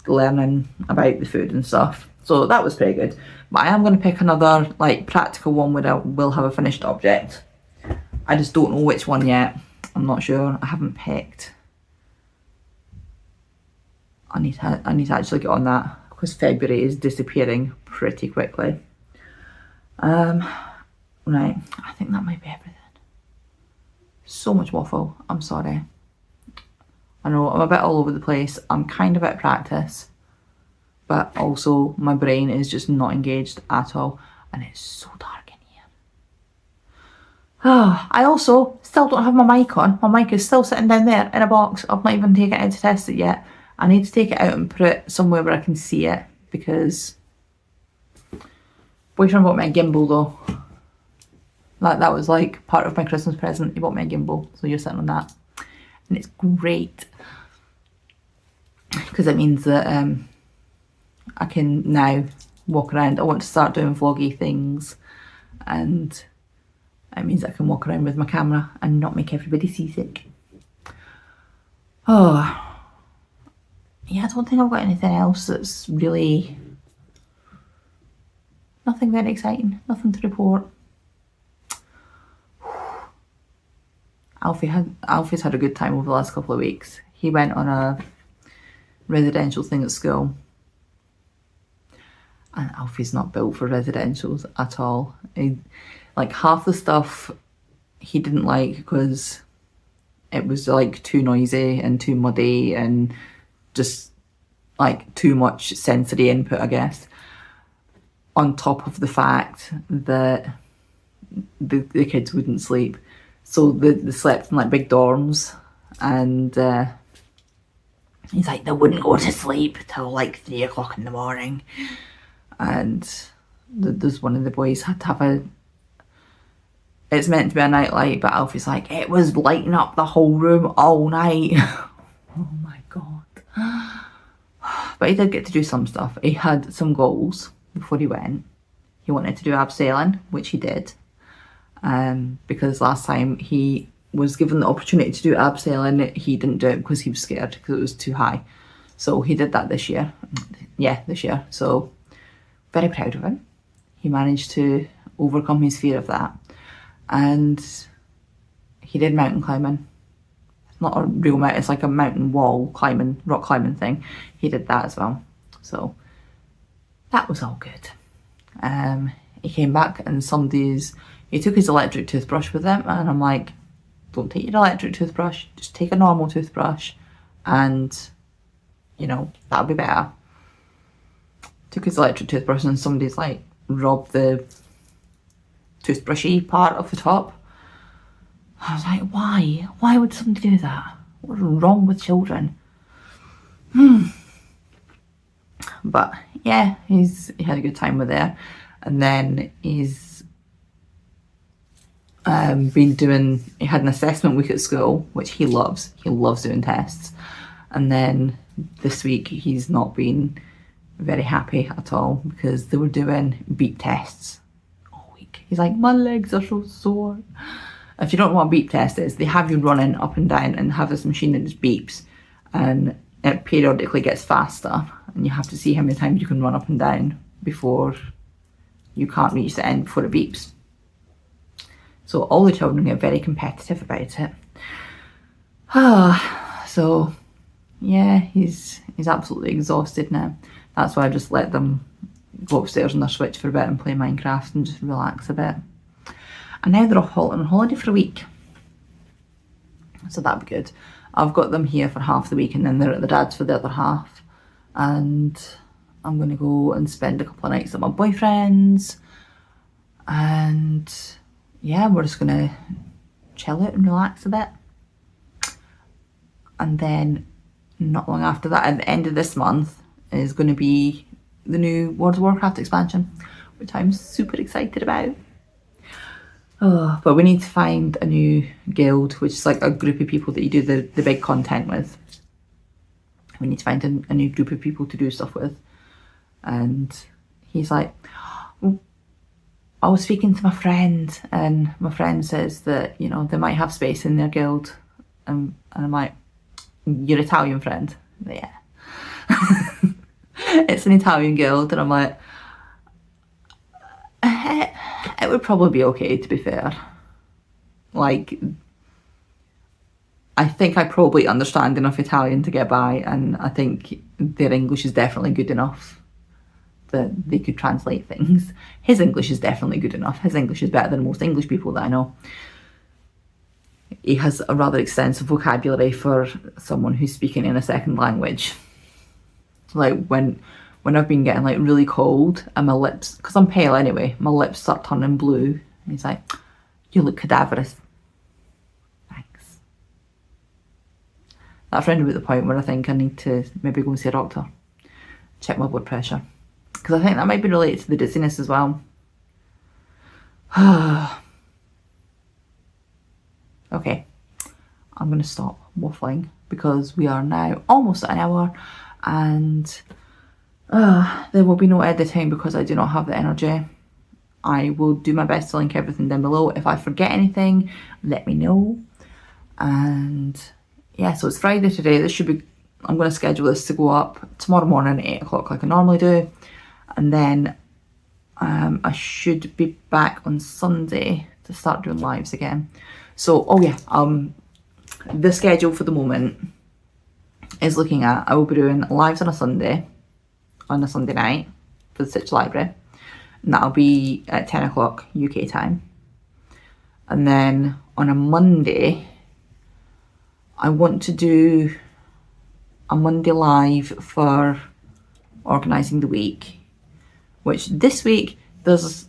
learning about the food and stuff. So that was pretty good. But I am going to pick another like practical one where I will have a finished object. I just don't know which one yet. I'm not sure. I haven't picked. I need to actually get on that because February is disappearing pretty quickly. Right, I think that might be everything. So much waffle, I'm sorry. I know I'm a bit all over the place. I'm kind of at practice, but also my brain is just not engaged at all, and it's so dark in here. I also still don't have my mic on. My mic is still sitting down there in a box. I've not even taken it out to test it yet. I need to take it out and put it somewhere where I can see it, because boyfriend bought me a gimbal though. That was like part of my Christmas present. He bought me a gimbal, so you're sitting on that. And it's great because it means that I can now walk around. I want to start doing vloggy things, and it means I can walk around with my camera and not make everybody seasick. Oh, yeah, I don't think I've got anything else that's really, nothing very exciting, nothing to report. Alfie's had a good time over the last couple of weeks. He went on a residential thing at school, and Alfie's not built for residentials at all. Like half the stuff he didn't like because it was like too noisy and too muddy and just like too much sensory input, I guess, on top of the fact that the kids wouldn't sleep. So they slept in like big dorms, and he's like, they wouldn't go to sleep till like 3 o'clock in the morning. And there's one of the boys had to have it's meant to be a nightlight, but Alfie's like, it was lighting up the whole room all night. Oh my God. But he did get to do some stuff. He had some goals before he went. He wanted to do abseiling, which he did. Because last time he was given the opportunity to do abseiling, he didn't do it because he was scared because it was too high. So he did that this year. Yeah, this year. So very proud of him. He managed to overcome his fear of that. And he did mountain climbing. It's not a real mountain, it's like a mountain wall climbing, rock climbing thing. He did that as well. So that was all good. He came back and he took his electric toothbrush with him, and I'm like, don't take your electric toothbrush, just take a normal toothbrush and, you know, that'll be better. Took his electric toothbrush and somebody's like robbed the toothbrushy part of the top. I was like, why? Why would somebody do that? What's wrong with children? But yeah, he had a good time with there. And then he's he had an assessment week at school, which he loves. He loves doing tests. And then this week he's not been very happy at all because they were doing beep tests all week. He's like, my legs are so sore. If you don't know what a beep test is, they have you running up and down and have this machine that just beeps, and it periodically gets faster, and you have to see how many times you can run up and down before you can't reach the end before it beeps. So all the children get very competitive about it. So yeah, he's absolutely exhausted now. That's why I just let them go upstairs on their Switch for a bit and play Minecraft and just relax a bit. And now they're off on holiday for a week. So that'll be good. I've got them here for half the week and then they're at the dad's for the other half. And I'm going to go and spend a couple of nights at my boyfriend's. And yeah, we're just going to chill out and relax a bit. And then not long after that, at the end of this month, is going to be the new World of Warcraft expansion, which I'm super excited about. But we need to find a new guild, which is like a group of people that you do the big content with. We need to find a new group of people to do stuff with. And he's like, I was speaking to my friend, and my friend says that, you know, they might have space in their guild. And I'm like, your Italian friend? Yeah. It's an Italian guild, and I'm like, it would probably be okay, to be fair. Like, I think I probably understand enough Italian to get by, and I think their English is definitely good enough that they could translate things. His English is definitely good enough. His English is better than most English people that I know. He has a rather extensive vocabulary for someone who's speaking in a second language. Like when I've been getting like really cold and my lips, because I'm pale anyway, my lips start turning blue. And he's like, you look cadaverous. Thanks. That's round about the point where I think I need to maybe go and see a doctor. Check my blood pressure. Because I think that might be related to the dizziness as well. Okay, I'm going to stop waffling because we are now almost at an hour and there will be no editing because I do not have the energy. I will do my best to link everything down below. If I forget anything, let me know. And yeah, so it's Friday today. I'm going to schedule this to go up tomorrow morning at 8 o'clock like I normally do. And then I should be back on Sunday to start doing lives again. So, the schedule for the moment is looking at, I will be doing lives on a Sunday night for the Stitch Library. And that'll be at 10 o'clock UK time. And then on a Monday, I want to do a Monday live for organising the week, which this week is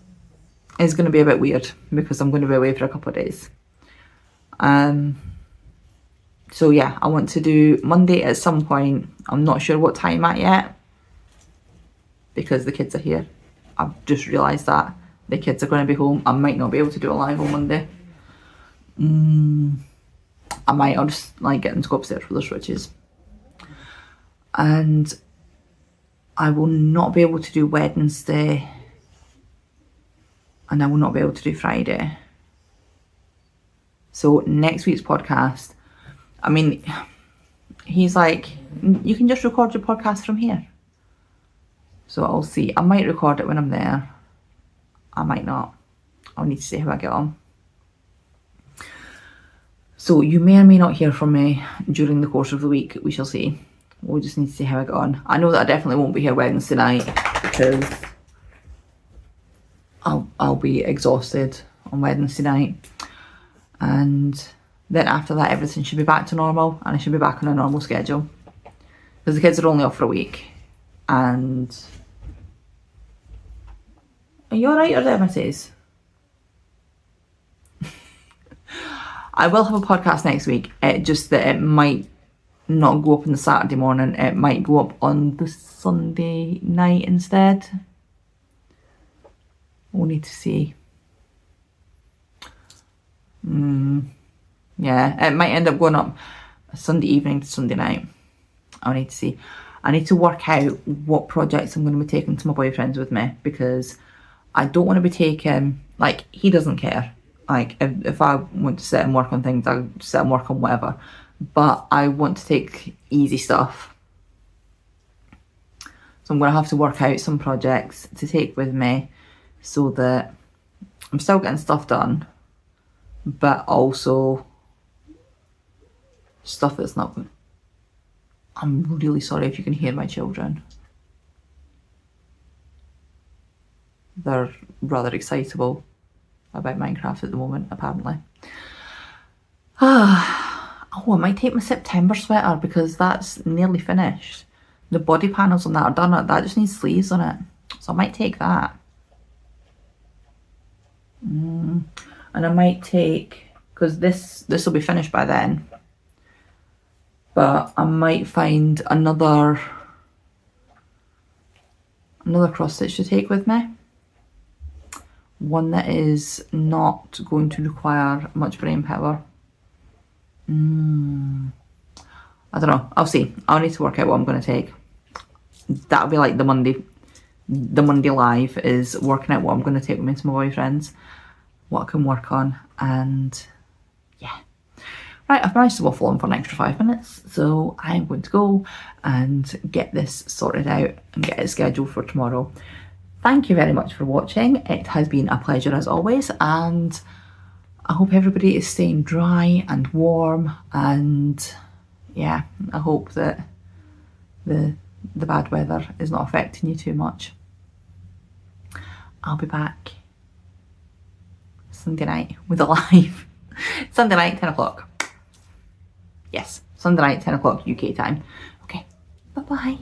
going to be a bit weird because I'm going to be away for a couple of days. So yeah, I want to do Monday at some point. I'm not sure what time at yet because the kids are here. I've just realised that the kids are going to be home. I might not be able to do a live on Monday. I'll just like get them to go upstairs for the switches. And I will not be able to do Wednesday. And I will not be able to do Friday. So next week's podcast, I mean, he's like, you can just record your podcast from here. So I'll see. I might record it when I'm there. I might not. I'll need to see how I get on. So you may or may not hear from me during the course of the week. We shall see. We'll just need to see how I get on. I know that I definitely won't be here Wednesday night because I'll be exhausted on Wednesday night. And then after that, everything should be back to normal and I should be back on a normal schedule. Because the kids are only off for a week. And... Are you alright or there, Mrs.? I will have a podcast next week, just that it might not go up on the Saturday morning, it might go up on the Sunday night instead. We'll need to see. Yeah, it might end up going up Sunday evening to Sunday night. I'll need to see. I need to work out what projects I'm going to be taking to my boyfriend's with me, because I don't want to be taking, like, he doesn't care. Like, if I want to sit and work on things, I'll sit and work on whatever. But I want to take easy stuff. So I'm going to have to work out some projects to take with me so that I'm still getting stuff done, but also stuff that's not good. I'm really sorry if you can hear my children. They're rather excitable about Minecraft at the moment, apparently. Oh, I might take my September sweater because that's nearly finished. The body panels on that are done. That just needs sleeves on it. So I might take that. And I might take, because this will be finished by then, but I might find another cross stitch to take with me. One that is not going to require much brain power. I don't know. I'll see. I'll need to work out what I'm going to take. That'll be like the Monday live, is working out what I'm going to take with me to my boyfriend's, what I can work on, and yeah. Right, I've managed to waffle on for an extra 5 minutes, so I'm going to go and get this sorted out and get it scheduled for tomorrow. Thank you very much for watching. It has been a pleasure as always, and I hope everybody is staying dry and warm, and yeah, I hope that the bad weather is not affecting you too much. I'll be back Sunday night with a live. Sunday night, 10 o'clock. Yes, Sunday night, 10 o'clock UK time. Okay, bye-bye.